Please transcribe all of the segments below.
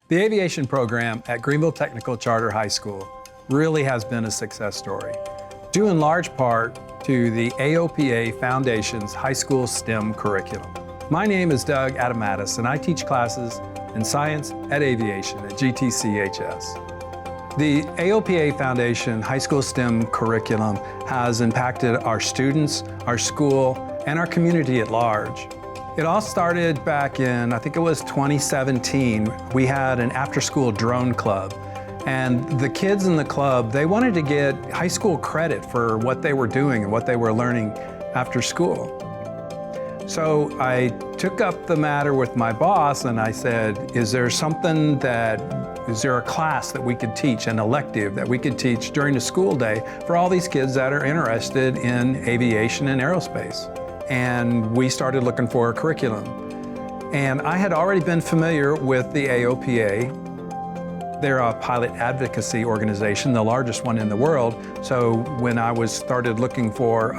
The aviation program at Greenville Technical Charter High School really has been a success story, due in large part to the AOPA Foundation's high school STEM curriculum. My name is Doug Adamatis, and I teach classes in science at aviation at GTCHS. The AOPA Foundation high school STEM curriculum has impacted our students, our school, and our community at large. It all started back in, I think it was 2017. We had an after-school drone club, and the kids in the club, they wanted to get high school credit for what they were doing and what they were learning after school. So I took up the matter with my boss and I said, is there a class that we could teach, an elective that we could teach during the school day for all these kids that are interested in aviation and aerospace? And we started looking for a curriculum. And I had already been familiar with the AOPA. They're a pilot advocacy organization, the largest one in the world. So when I started looking for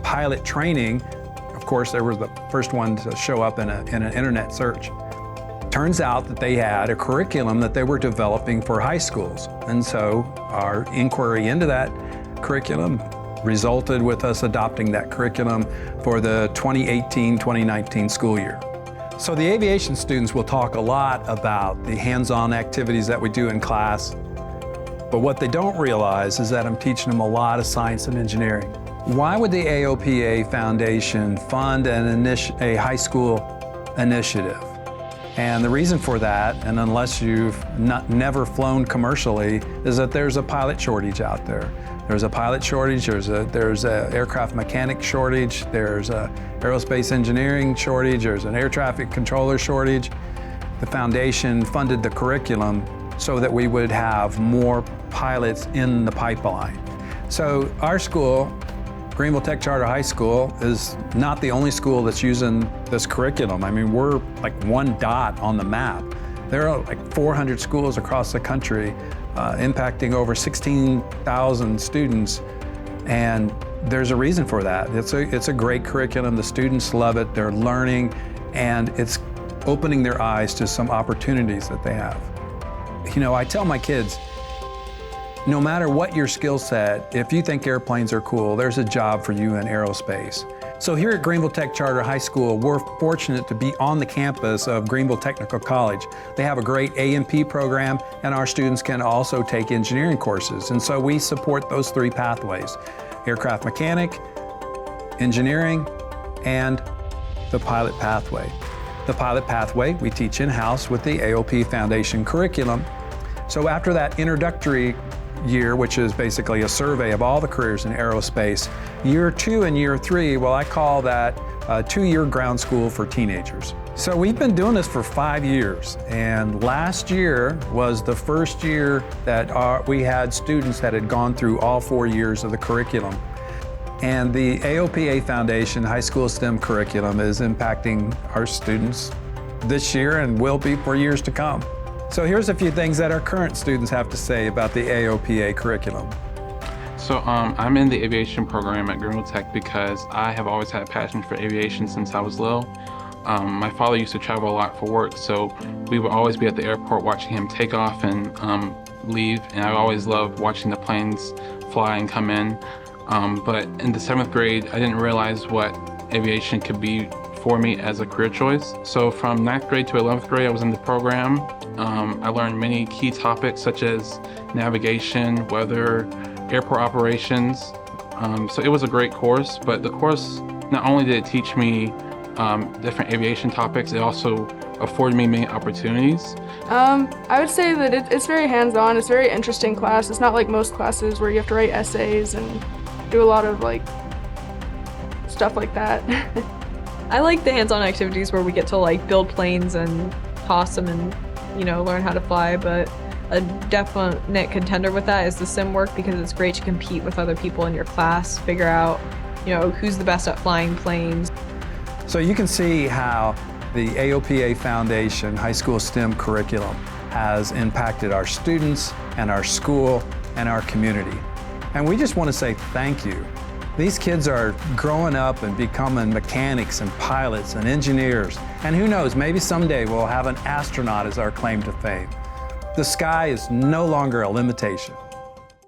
pilot training, of course, they were the first one to show up in an internet search. Turns out that they had a curriculum that they were developing for high schools. And so our inquiry into that curriculum resulted with us adopting that curriculum for the 2018-2019 school year. So the aviation students will talk a lot about the hands-on activities that we do in class, but what they don't realize is that I'm teaching them a lot of science and engineering. Why would the AOPA Foundation fund a high school initiative? And the reason for that, and unless you've never flown commercially, is that there's a pilot shortage out there. There's a pilot shortage, there's a aircraft mechanic shortage, there's a aerospace engineering shortage, there's an air traffic controller shortage. The foundation funded the curriculum so that we would have more pilots in the pipeline. So our school, Greenville Tech Charter High School, is not the only school that's using this curriculum. I mean, we're like one dot on the map. There are like 400 schools across the country impacting over 16,000 students, and there's a reason for that. It's a great curriculum. The students love it, they're learning, and it's opening their eyes to some opportunities that they have. You know, I tell my kids, no matter what your skill set, if you think airplanes are cool, there's a job for you in aerospace. So here at Greenville Tech Charter High School, we're fortunate to be on the campus of Greenville Technical College. They have a great A&P program, and our students can also take engineering courses. And so we support those three pathways: aircraft mechanic, engineering, and the pilot pathway. The pilot pathway we teach in-house with the AOP Foundation curriculum. So after that introductory year, which is basically a survey of all the careers in aerospace, year 2 and year 3, well, I call that a 2-year ground school for teenagers. So we've been doing this for 5 years, and last year was the first year that we had students that had gone through all 4 years of the curriculum. And the AOPA Foundation high school STEM curriculum is impacting our students this year and will be for years to come. So here's a few things that our current students have to say about the AOPA curriculum. So I'm in the aviation program at Greenville Tech because I have always had a passion for aviation since I was little. My father used to travel a lot for work, so we would always be at the airport watching him take off and leave, and I always loved watching the planes fly and come in. But in the 7th grade, I didn't realize what aviation could be for me as a career choice. So from 9th grade to 11th grade, I was in the program. I learned many key topics such as navigation, weather, airport operations. So it was a great course, but the course, not only did it teach me different aviation topics, it also afforded me many opportunities. I would say that it's very hands-on. It's a very interesting class. It's not like most classes where you have to write essays and do a lot of like stuff like that. I like the hands-on activities where we get to like build planes and toss them and, you know, learn how to fly, but a definite contender with that is the sim work, because it's great to compete with other people in your class, figure out, you know, who's the best at flying planes. So you can see how the AOPA Foundation high school STEM curriculum has impacted our students and our school and our community. And we just want to say thank you. These kids are growing up and becoming mechanics and pilots and engineers. And who knows, maybe someday we'll have an astronaut as our claim to fame. The sky is no longer a limitation.